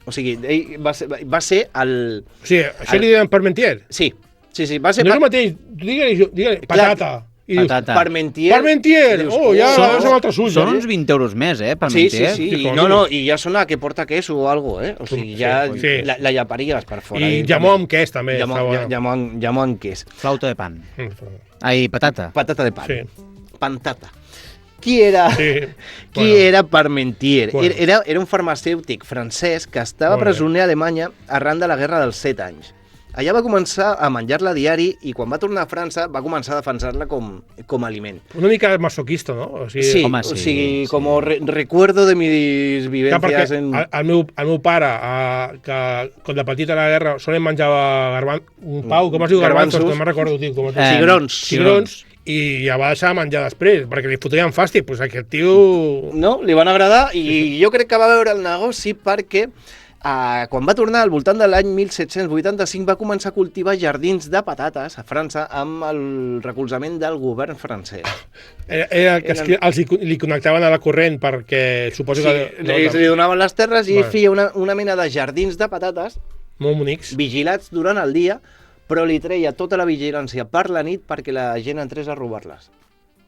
Speaker 10: O sigui, ell va ser el...
Speaker 9: O sigui, això li deien Parmentier?
Speaker 10: Sí, va ser...
Speaker 9: No és el mateix, digue-li, patata.
Speaker 10: I dius, Parmentier!
Speaker 9: Ja som altres ulls.
Speaker 8: Són uns 20 euros més, Parmentier.
Speaker 10: Sí. I ja sona que porta queso o algo, O sigui, ja la llaparies per fora.
Speaker 9: I jamó amb què, també.
Speaker 10: Jamó amb què.
Speaker 8: Flauta de pan. Ai, patata.
Speaker 10: Patata de pan.
Speaker 9: Sí.
Speaker 10: Pantata. Qui era Parmentier? Era un farmacèutic francès que estava presoner a Alemanya arran de la Guerra dels 7 anys. Allà va començar a menjar-la a diari i quan va tornar a França va començar a defensar-la com a aliment.
Speaker 9: Una mica masoquista, no?
Speaker 10: O sigui, com recuerdo de mis vivencias en...
Speaker 9: El meu pare, que quan de petit a la guerra solament menjava un pau, com es diu? Garbanzos, que me'n recordo, tio. Cigrons. I ja va deixar de menjar després, perquè li fotien fàstic, doncs aquest tio...
Speaker 10: No, li van agradar i jo crec que va veure el negoci perquè Quan va tornar al voltant de l'any 1785 va començar a cultivar jardins de patates a França amb el recolzament del govern francès.
Speaker 9: Era que li connectaven a la corrent perquè suposo que...
Speaker 10: Li donaven les terres i feia una mena de jardins de patates
Speaker 9: molt bonics,
Speaker 10: vigilats durant el dia, però li treia tota la vigilància per la nit perquè la gent entrés a robar-les.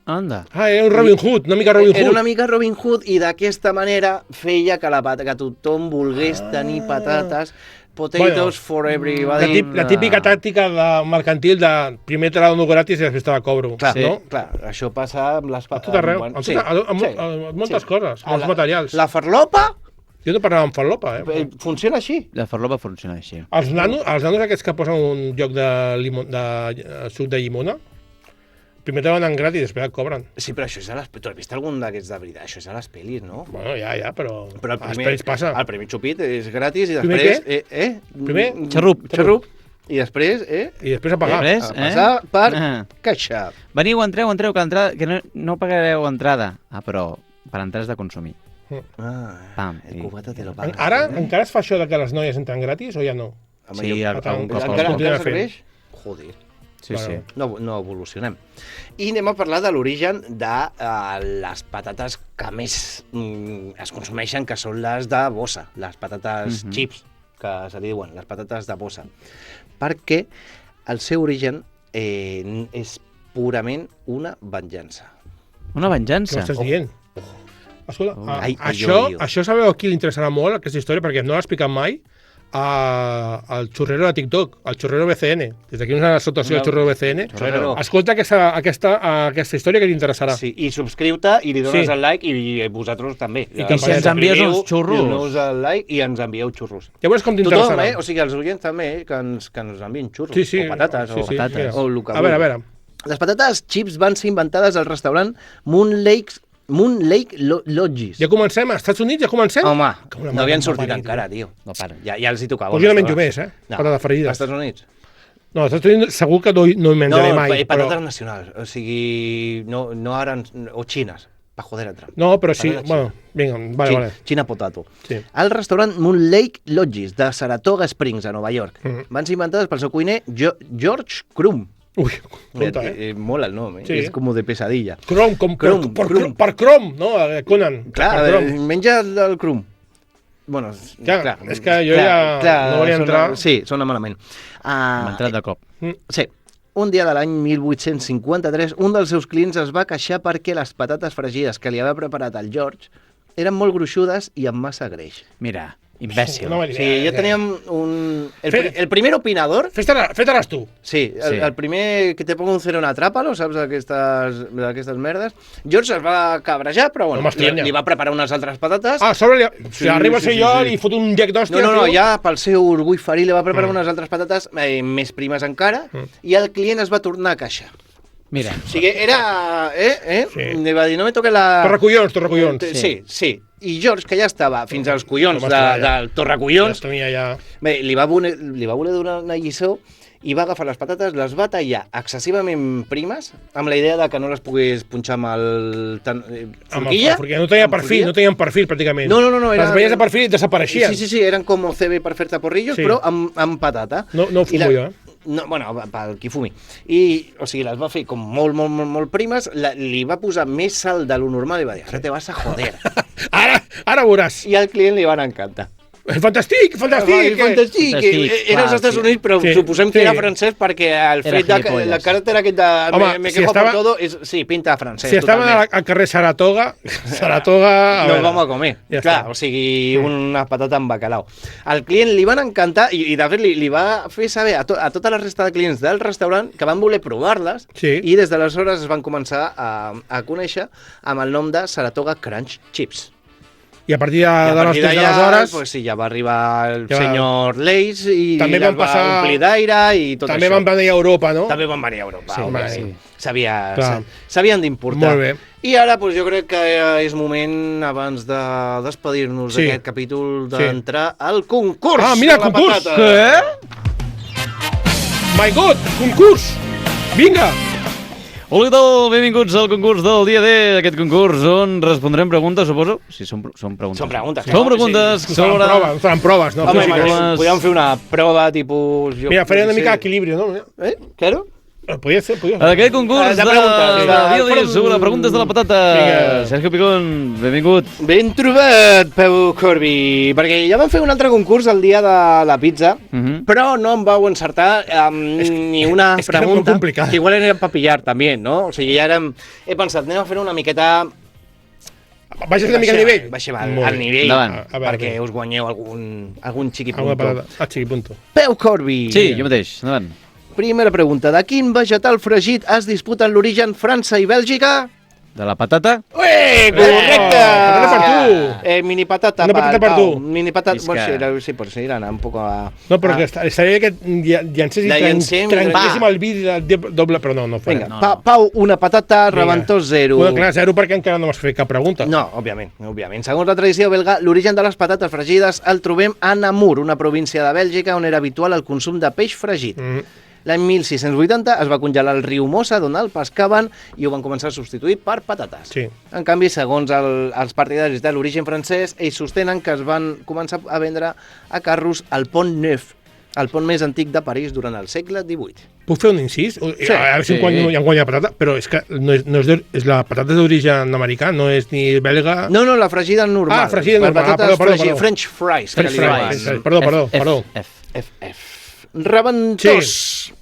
Speaker 8: Anda.
Speaker 9: Era un Robin Hood, una mica Robin Hood.
Speaker 10: Era una mica Robin Hood i d'aquesta manera feia que tothom volgués tenir patates, potatoes for everybody.
Speaker 9: La típica tàctica mercantil de primer te la dono gratis i després te la cobro.
Speaker 10: Clar,
Speaker 9: no?
Speaker 10: Clar, això passa amb les patates.
Speaker 9: A tot arreu, amb moltes coses, amb els materials.
Speaker 10: La farlopa...
Speaker 9: Jo no parlava amb farlopa,
Speaker 10: Funciona així.
Speaker 8: La farlopa funciona així.
Speaker 9: Els nanos aquests que posen un lloc de suc de llimona, primer te donen gratis i després et cobren.
Speaker 10: Sí, però això és a les... Tu has vist algun d'aquests de veritat? Això és a les pel·lis, no?
Speaker 9: Bueno, ja, però
Speaker 10: el
Speaker 9: a les pel·lis passa.
Speaker 10: El primer xupit és gratis i
Speaker 9: Primer
Speaker 10: després...
Speaker 9: què? Primer?
Speaker 10: Xarrup. I després,
Speaker 9: I després a pagar.
Speaker 8: Després,
Speaker 10: a passar per caixa.
Speaker 8: Veniu, entreu, que no pagareu entrada. Però per entrar has de consumir. Pam.
Speaker 10: El cubata te lo paga.
Speaker 9: Ara encara es fa això de que les noies entren gratis o ja no?
Speaker 8: Sí, algun cop.
Speaker 10: Encara serveix? Joder.
Speaker 8: Sí.
Speaker 10: No evolucionem. I anem a parlar de l'origen de les patates que més es consumeixen, que són les de bossa, les patates chips, que se li diuen, les patates de bossa. Perquè el seu origen és purament una venjança.
Speaker 8: Una venjança?
Speaker 9: Què estàs dient? Escolta,
Speaker 10: jo.
Speaker 9: això sabeu a qui li interessarà molt, aquesta història, perquè no l'ha explicat mai, al xurrero de TikTok, al xurrero BCN. Des d'aquí una salutació al xurrero BCN. Escolta aquesta història que t'interessarà.
Speaker 10: Sí, i subscriu-te i li dones el like i vosaltres també.
Speaker 8: I si ens envies uns xurros.
Speaker 10: Dones el like i ens envieu xurros.
Speaker 9: Ja veuràs com t'interessarà.
Speaker 10: O sigui, els oients també, que ens envien xurros.
Speaker 9: O
Speaker 10: patates. O el que
Speaker 9: a veure.
Speaker 10: Les patates chips van ser inventades al restaurant Moon Lake Lodges.
Speaker 9: Ja comencem? Als Estats Units ja comencem?
Speaker 10: Home, no havien sortit encara, tio.
Speaker 8: No paren.
Speaker 10: Ja els hi tocava.
Speaker 9: Pues jo no menjo més, patates fregides.
Speaker 10: Als Estats Units?
Speaker 9: No, als Estats Units segur que no hi menjaré mai.
Speaker 10: No, patates nacionals. O sigui, no ara... O xines. Pa joder a Trump.
Speaker 9: No, però sí. Bueno, vinga, vale.
Speaker 10: China potato.
Speaker 9: Sí.
Speaker 10: Al restaurant Moon Lake Lodges de Saratoga Springs, a Nova York. Van ser inventades pel seu cuiner George Crumb.
Speaker 9: Ui, compte,
Speaker 10: mola el nom,
Speaker 9: Sí.
Speaker 10: És com de pesadilla.
Speaker 9: Crom, per Crom, no? Conan.
Speaker 10: Clar, menja el Crum. Bueno,
Speaker 9: clar, és que jo ja no volia entrar.
Speaker 10: Sí, sona malament.
Speaker 8: M'ha entrat de cop.
Speaker 10: Sí. Un dia de l'any 1853, un dels seus clients es va queixar perquè les patates fregides que li havia preparat el George eren molt gruixudes i amb massa greix.
Speaker 8: Mira, imbècil.
Speaker 10: Sí, ja teníem el primer opinador...
Speaker 9: Fes-te-les tu.
Speaker 10: Sí, el primer que te pongo un cero en atrápalo, saps, d'aquestes merdes. George es va cabrejar, però bueno, li va preparar unes altres patates.
Speaker 9: Sobre si arriba a ser jo, li foto un gec d'hòstia.
Speaker 10: No, ja pel seu orgull ferí li va preparar unes altres patates més primes encara, i el client es va tornar a queixar.
Speaker 8: Mira.
Speaker 10: O sigui, era...
Speaker 9: Sí.
Speaker 10: Li va dir, no me toque la...
Speaker 9: Torrecollons.
Speaker 10: Sí. I George, que ja estava fins als collons del Torrecollons, bé, li va voler donar una lliçó i va agafar les patates, les va tallar excessivament primes, amb la idea de que no les pogués punxar amb el forquilla.
Speaker 9: Perquè no tenien perfil, pràcticament.
Speaker 10: No.
Speaker 9: Les veies de perfil i desapareixien.
Speaker 10: Sí, eren com CB per fer-te porrillos, però amb patata.
Speaker 9: No ho fumo jo,
Speaker 10: No, bueno, pel qui fumi. O sigui, les va fer com molt primes, li va posar més sal de lo normal i va dir, ara te vas a joder.
Speaker 9: Ara veuràs.
Speaker 10: I al client li van encantar.
Speaker 9: Fantàstic!
Speaker 10: Era als Estats Units, però suposem que era francès perquè el fet de la caràcter aquest de me quejo por todo, sí, pinta francès.
Speaker 9: Si estaven al carrer Saratoga...
Speaker 10: Nos vamos a comer. Clar, o sigui, una patata amb bacalao. Al client li van encantar i de fet li va fer saber a tota la resta de clients del restaurant que van voler provar-les i des d'aleshores es van començar a conèixer amb el nom de Saratoga Crunch Chips.
Speaker 9: I a partir d'aleshores...
Speaker 10: Pues sí, ja va arribar el senyor Leis i
Speaker 9: també van
Speaker 10: va omplir d'aire i tot
Speaker 9: també
Speaker 10: això.
Speaker 9: També van venir a Europa, no?
Speaker 10: També van venir a Europa.
Speaker 9: Sí.
Speaker 10: S'havien d'importar.
Speaker 9: Molt bé.
Speaker 10: I ara pues, jo crec que és moment, abans de despedir-nos d'aquest capítol, d'entrar al concurs.
Speaker 9: Mira, concurs! My God, concurs! Vinga!
Speaker 8: Hola, què tal? Benvinguts al concurs del dia D. Aquest concurs on respondrem preguntes, suposo? Sí, són preguntes.
Speaker 10: Són preguntes.
Speaker 8: Són preguntes sobre...
Speaker 9: Faran proves, no?
Speaker 10: Home,
Speaker 8: Físiques.
Speaker 10: podríem fer una prova tipus...
Speaker 9: Mira, faré una mica d'equilibri, no?
Speaker 10: Claro.
Speaker 9: Podia ser.
Speaker 8: Aquest concurs
Speaker 10: De
Speaker 8: de
Speaker 10: preguntes,
Speaker 8: dia D sobre preguntes de la patata.
Speaker 9: Vinga.
Speaker 8: Sergio Picón, benvingut.
Speaker 10: Ben trobat, Peu Corbi, perquè ja vam fer un altre concurs el dia de la pizza, però no em vau encertar ni una
Speaker 9: és que era molt
Speaker 10: pregunta,
Speaker 9: complicat.
Speaker 10: que igual era per pillar també, no? O sigui, ja érem... He pensat, anem a fer una miqueta...
Speaker 9: Baixes una mica el nivell?
Speaker 10: Baixem
Speaker 9: Molt
Speaker 10: al
Speaker 9: bé.
Speaker 10: nivell,
Speaker 8: Endavant.
Speaker 9: A veure,
Speaker 10: perquè
Speaker 9: bé.
Speaker 10: us guanyeu algun xiqui
Speaker 9: Alguna
Speaker 10: punto.
Speaker 9: patata. Xiquipunto.
Speaker 10: Peu Corbi.
Speaker 8: Sí, jo mateix, endavant.
Speaker 10: Primera pregunta. De quin vegetal fregit es disputen l'origen França i Bèlgica?
Speaker 8: De la patata?
Speaker 10: Ué, correcte!
Speaker 9: patata per tu.
Speaker 10: Mini patata
Speaker 9: Una patata per
Speaker 10: Pau.
Speaker 9: tu.
Speaker 10: Mini patata...
Speaker 8: Visca.
Speaker 10: Bueno, sí, per seguir anant un poc a...
Speaker 9: No, però que estaria bé que llancés i
Speaker 10: La llancem i
Speaker 9: trenquéssim
Speaker 10: va.
Speaker 9: el vídeo del doble, però no ho farem.
Speaker 10: Vinga,
Speaker 8: No.
Speaker 10: Pau, una patata,
Speaker 9: Vinga.
Speaker 10: Reventós 0.
Speaker 9: Bueno, clar, 0 perquè encara no m'has fet cap pregunta.
Speaker 10: No, òbviament. Segons la tradició belga, l'origen de les patates fregides el trobem a Namur, una província de Bèlgica on era habitual el consum de peix fregit. L'any 1680 es va congelar el riu Mosa, d'on el pescaven, i ho van començar a substituir per patates.
Speaker 9: Sí.
Speaker 10: En canvi, segons els partidaris de l'origen francès, ells sostenen que es van començar a vendre a carros al Pont Neuf, el pont més antic de París durant el segle XVIII.
Speaker 9: Puc fer un incís?
Speaker 10: Sí.
Speaker 9: A veure si
Speaker 8: Sí.
Speaker 9: em guanya patata, però és que no és la patata és d'origen americà, no és ni belga...
Speaker 10: No, la fregida normal.
Speaker 9: Ah, fregida
Speaker 10: Per
Speaker 9: normal.
Speaker 10: patates
Speaker 9: Perdó.
Speaker 10: French fries. que
Speaker 9: French
Speaker 10: li
Speaker 9: fries.
Speaker 10: diuen.
Speaker 9: Perdó.
Speaker 10: FF. Reventós.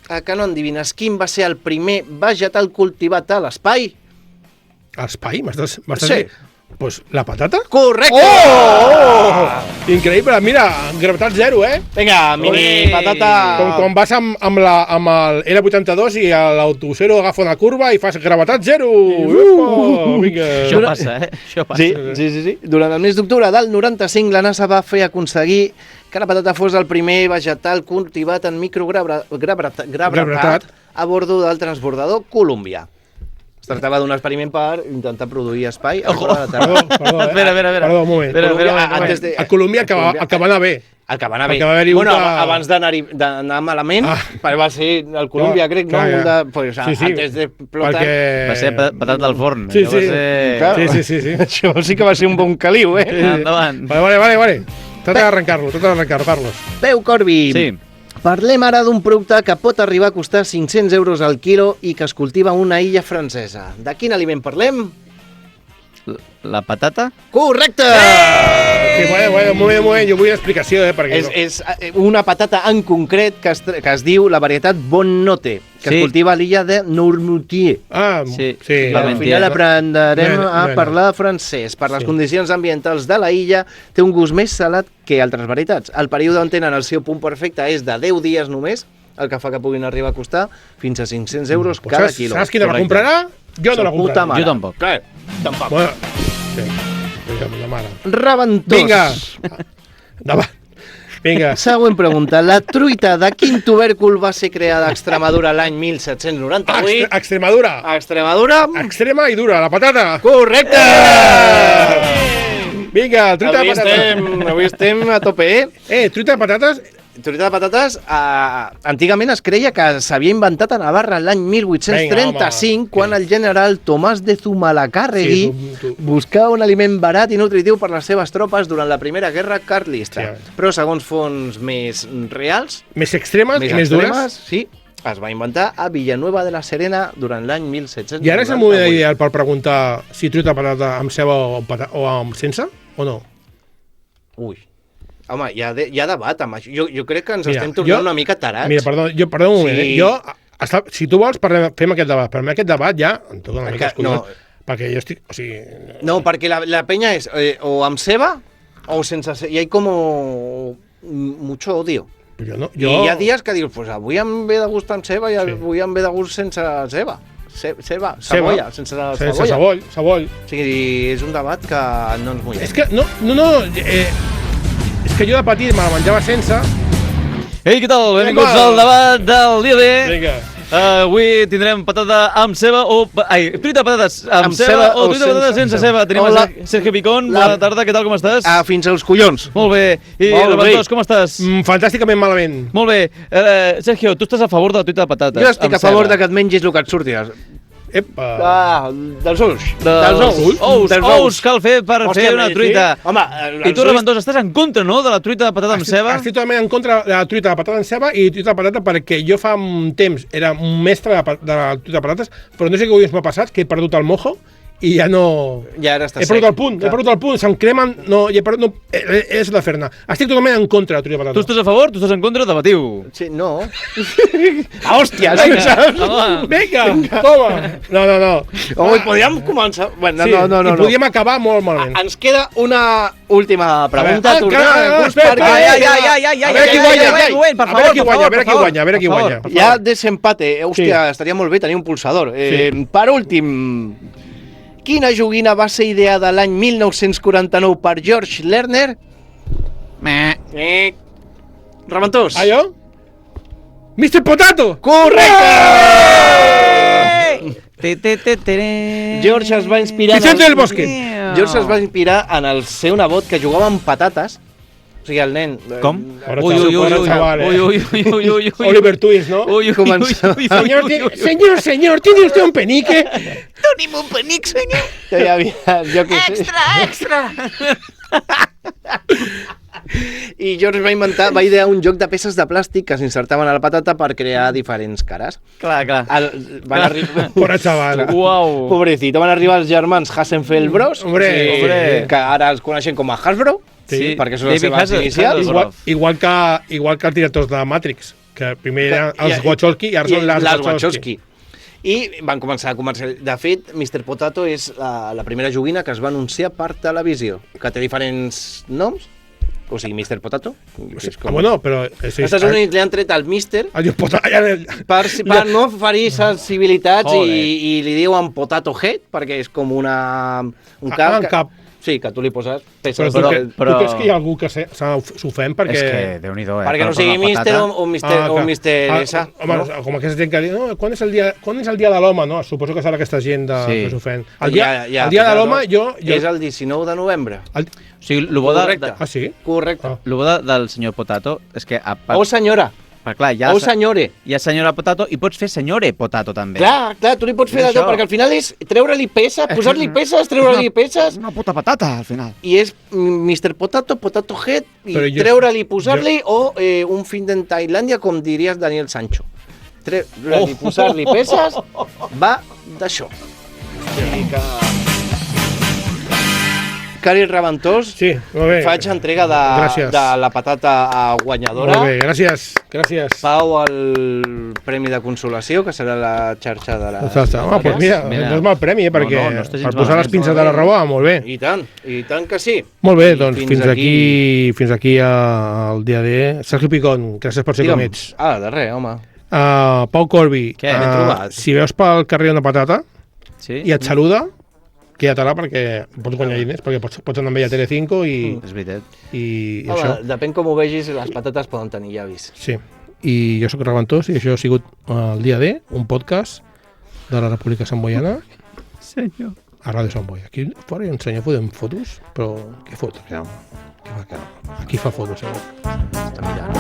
Speaker 10: A que no endivines quin va ser el primer vegetal cultivat a l'espai?
Speaker 9: Espai? M'estàs
Speaker 10: Sí.
Speaker 9: dient? Pues la patata?
Speaker 10: Correcte!
Speaker 9: Oh! Increïble, mira, gravetat 0,
Speaker 10: Vinga, mini patata...
Speaker 9: Com vas amb el L82 i l'autobusero agafa una curva i fas gravetat 0. Vinga.
Speaker 8: Això passa, Això passa.
Speaker 10: Sí. Durant el mes d'octubre del 95, la NASA va fer aconseguir que la patata fos el primer vegetal cultivat en microgravetat a bordo del transbordador Columbia. Es tractava d'un experiment per intentar produir espai a fora de la Terra.
Speaker 9: Perdó,
Speaker 8: Espera.
Speaker 9: Perdó, un moment.
Speaker 8: Espera.
Speaker 10: Antes de-
Speaker 9: A Colòmbia el que va anar bé.
Speaker 10: El que va anar bé.
Speaker 9: Perquè va haver-hi un
Speaker 10: Bueno,
Speaker 9: que-
Speaker 10: abans d'anar malament, va ser el Colòmbia, crec, no?
Speaker 9: clar,
Speaker 10: Un
Speaker 9: ja.
Speaker 10: de, pues,
Speaker 9: Sí.
Speaker 10: antes de explotar...
Speaker 9: Perquè...
Speaker 8: Va ser patata al forn.
Speaker 9: Sí,
Speaker 8: Allò va
Speaker 9: sí.
Speaker 8: ser-
Speaker 10: Clar.
Speaker 9: Sí.
Speaker 10: Això sí que va ser un bon caliu,
Speaker 8: Endavant.
Speaker 9: Vale. Trata d'arrencar-lo, Carlos.
Speaker 10: Peu Corbi.
Speaker 8: Sí.
Speaker 10: Parlem ara d'un producte que pot arribar a costar 500 euros al quilo i que es cultiva a una illa francesa. De quin aliment parlem?
Speaker 8: La patata?
Speaker 10: Correcte!
Speaker 9: Sí, bueno, un moment, jo vull una explicació, perquè...
Speaker 10: És una patata en concret que es diu la varietat Bon Note, que
Speaker 8: Sí.
Speaker 10: es cultiva a l'illa de Noirmoutier.
Speaker 8: Sí.
Speaker 10: Al
Speaker 8: Lamentier.
Speaker 10: final aprenderem a
Speaker 9: Bueno.
Speaker 10: parlar francès. Per les
Speaker 9: Sí.
Speaker 10: condicions ambientals de la illa, té un gust més salat que altres varietats. El període on tenen el seu punt perfecte és de 10 dies només, el que fa que puguin arribar a costar fins a 500 euros cada quilo.
Speaker 9: Saps qui no la
Speaker 8: Correcte.
Speaker 9: comprarà? Jo no la
Speaker 10: Puta
Speaker 9: compraré.
Speaker 10: mare.
Speaker 8: Jo tampoc.
Speaker 10: Clar, tampoc.
Speaker 9: Bueno, sí, la mare.
Speaker 10: Reventós.
Speaker 9: Vinga, endavant. Vinga.
Speaker 10: Següent pregunta. La truita de quin tubèrcul va ser creada a Extremadura l'any 1798?
Speaker 9: Extremadura.
Speaker 10: A Extremadura?
Speaker 9: Extrema i dura, la patata.
Speaker 10: Correcte!
Speaker 9: Vinga, truita de patates.
Speaker 10: Avui estem a tope,
Speaker 9: Truita de patates.
Speaker 10: Truita de patates, antigament es creia que s'havia inventat a Navarra l'any 1835, quan el general Tomàs de Zumalacárregui
Speaker 9: Sí,
Speaker 10: buscava un aliment barat i nutritiu per les seves tropes durant la Primera Guerra Carlista.
Speaker 9: Sí.
Speaker 10: Però segons fonts més reals,
Speaker 9: Més extremes i més
Speaker 10: extremes,
Speaker 9: dures.
Speaker 10: sí, es va inventar a Villanueva de la Serena durant l'any 1798.
Speaker 9: I ara és el moment ideal per preguntar si truita de patata amb ceba o amb sense, o no?
Speaker 10: Ui. Home, hi ha debat amb això. Jo crec que ens
Speaker 9: Mira,
Speaker 10: estem tornant
Speaker 9: jo-
Speaker 10: una mica tarats.
Speaker 9: Mira, perdó un moment.
Speaker 10: Sí.
Speaker 9: Si tu vols, fem aquest debat. Per mi aquest debat ja em toca una mica els collons.
Speaker 10: no.
Speaker 9: Perquè jo estic... O sigui,
Speaker 10: No, perquè la penya és o amb ceba o sense ceba. I hay como mucho odio.
Speaker 9: jo no...
Speaker 10: I hi ha dies que dius, pues avui em ve de gust amb ceba i avui em ve de gust sense ceba. Cebolla, sense
Speaker 9: Sense
Speaker 10: cebolla.
Speaker 9: ceboll.
Speaker 10: O sigui, és un debat que no ens mullem.
Speaker 9: És que, és que jo de petit me la menjava sense...
Speaker 8: Ei, què tal? Benvinguts
Speaker 9: Vinga.
Speaker 8: al debat del dia D.
Speaker 9: Vinga.
Speaker 8: Avui tindrem patata amb ceba o... Ai, truita de patates amb ceba o truita de patates sense ceba. Tenim
Speaker 10: Hola.
Speaker 8: a Sergio Picón. Bona tarda, què tal, com estàs?
Speaker 10: Fins als collons.
Speaker 8: Molt bé. I
Speaker 10: Molt bé.
Speaker 8: Reventós, com estàs?
Speaker 9: Fantàsticament malament.
Speaker 8: Molt bé. Sergio, tu estàs a favor de la truita de patates
Speaker 10: Jo estic
Speaker 8: amb
Speaker 10: a favor
Speaker 8: ceba.
Speaker 10: de que et mengis el que et surti.
Speaker 9: Epa.
Speaker 10: Dels ous.
Speaker 8: Dels ous cal fer per
Speaker 10: Hòstia,
Speaker 8: fer una
Speaker 10: sí.
Speaker 8: truita.
Speaker 10: Home,
Speaker 8: I tu, Reventós, estàs en contra, no?, de la truita de patata amb ceba?
Speaker 9: Estic totalment en contra de la truita de patata amb ceba i truita de patata perquè jo fa un temps era un mestre de la truita de patates, però no sé què m'ha passat, que he perdut el mojo i ja no...
Speaker 10: Ja ara està
Speaker 9: he perdut el punt, se'm cremen, no, i he perdut, no, és de fer-ne. Estic totalment en contra de la truita de
Speaker 8: Tu
Speaker 9: patata.
Speaker 8: estàs a favor, tu estàs en contra, debatiu.
Speaker 10: Sí, no. Hòstia,
Speaker 9: Vinga, toma. No.
Speaker 10: Home, podríem començar... Bueno,
Speaker 9: Sí,
Speaker 10: no.
Speaker 9: i podíem acabar molt malament.
Speaker 10: Ens queda una última pregunta.
Speaker 9: espera,
Speaker 10: A veure qui guanya.
Speaker 9: A veure qui guanya.
Speaker 10: Ja desempate. Hòstia, estaria molt bé tenir un pulsador. Per últim, quina joguina va ser ideada l'any 1949 per George Lerner? Reventós.
Speaker 9: Allò? Mr. Potato!
Speaker 10: Correcte! George es va inspirar...
Speaker 9: Vicente del Bosque.
Speaker 10: George es va inspirar en el seu nebot que jugava amb patates. O sigui, el nen...
Speaker 8: Com?
Speaker 9: Pobre chaval,
Speaker 8: Ui.
Speaker 9: Oliver Twist, ¿no?
Speaker 8: Ui.
Speaker 9: Señor, ¿tiene usted un penique?
Speaker 1: Tenim un penic, senyor.
Speaker 10: Que hi havia, jo què sé.
Speaker 1: Extra.
Speaker 10: I George va idear un joc de peces de plàstic que s'insertaven a la patata per crear diferents cares.
Speaker 8: Clar.
Speaker 10: Van arribar...
Speaker 9: Pobre chaval.
Speaker 8: Uau.
Speaker 10: Pobrecito, van arribar els germans Hassenfeld Bros,
Speaker 9: Hombre.
Speaker 10: que ara els coneixen com a Hasbro,
Speaker 8: Sí,
Speaker 10: perquè són les
Speaker 8: David
Speaker 10: seves inicials.
Speaker 9: Igual que els directors de Matrix, que primer eren els Wachowski i ara són les Wachowski.
Speaker 10: I van començar a comercialitzar. De fet, Mr. Potato és la primera joguina que es va anunciar per televisió, que té diferents noms. O sigui, Mr. Potato.
Speaker 9: Bueno, però...
Speaker 10: Als Estats Units li han tret el Mr. per no oferir sensibilitats i li diuen Potato Head, perquè és com un cap. Sí, que tu li poses peces.
Speaker 9: Però tu creus que hi ha algú que s'ofèn perquè...
Speaker 8: És que, Déu-n'hi-do,
Speaker 10: Perquè no sigui Mister o Mister esa.
Speaker 9: Home, com aquesta gent que diu, no, quan és el dia de l'home, no? Suposo que serà aquesta gent que s'ofèn. El dia de l'home, jo...
Speaker 10: És el 19 de novembre.
Speaker 8: O sigui, el bo
Speaker 9: Ah, sí?
Speaker 10: Correcte.
Speaker 8: del senyor Potato és que...
Speaker 10: O senyora.
Speaker 8: Clar,
Speaker 10: O senyore.
Speaker 8: Hi ha senyora Potato i pots fer senyore Potato, també.
Speaker 10: Clar, tu li pots fer de tot, perquè al final és treure-li peces, posar-li peces, treure-li peces...
Speaker 8: Una puta patata, al final.
Speaker 10: I és Mr. Potato, Potato Head, i treure-li, posar-li, o un fill d'en Tailàndia, com diries Daniel Sancho. Treure-li, posar-li peces, va d'això. Cari Reventós,
Speaker 9: Sí, molt bé.
Speaker 10: faig entrega
Speaker 9: Gràcies.
Speaker 10: de la patata guanyadora.
Speaker 9: Molt bé, gràcies.
Speaker 10: Pau el premi de consolació, que serà la xarxa de la...
Speaker 9: Pues mira, no és mal premi, perquè
Speaker 8: no està gens
Speaker 9: per posar
Speaker 8: malament.
Speaker 9: les pinces de la roba, molt bé.
Speaker 10: I tant que sí.
Speaker 9: Molt bé,
Speaker 10: I
Speaker 9: doncs fins aquí el dia D. Sergio Picón, gràcies per ser com ets.
Speaker 10: De res, home.
Speaker 9: Pau Corbi,
Speaker 8: Què? L'he
Speaker 10: trobat.
Speaker 9: si veus pel carrer una patata
Speaker 8: Sí?
Speaker 9: i et saluda, queda-te-la perquè pots guanyar diners, perquè pots anar amb ella a Telecinco i
Speaker 8: És veritat.
Speaker 9: això.
Speaker 10: Home, depèn com ho vegis, les patates poden tenir llavis.
Speaker 9: Sí. I jo sóc Reventós i això ha sigut el dia D, un podcast de la República Samboiana.
Speaker 8: Senyor.
Speaker 9: A Ràdio Sant Boi. Aquí fora hi ha un senyor fotent fotos, però què fotos? Què fa? Aquí fa fotos, segur.
Speaker 10: Està mirant.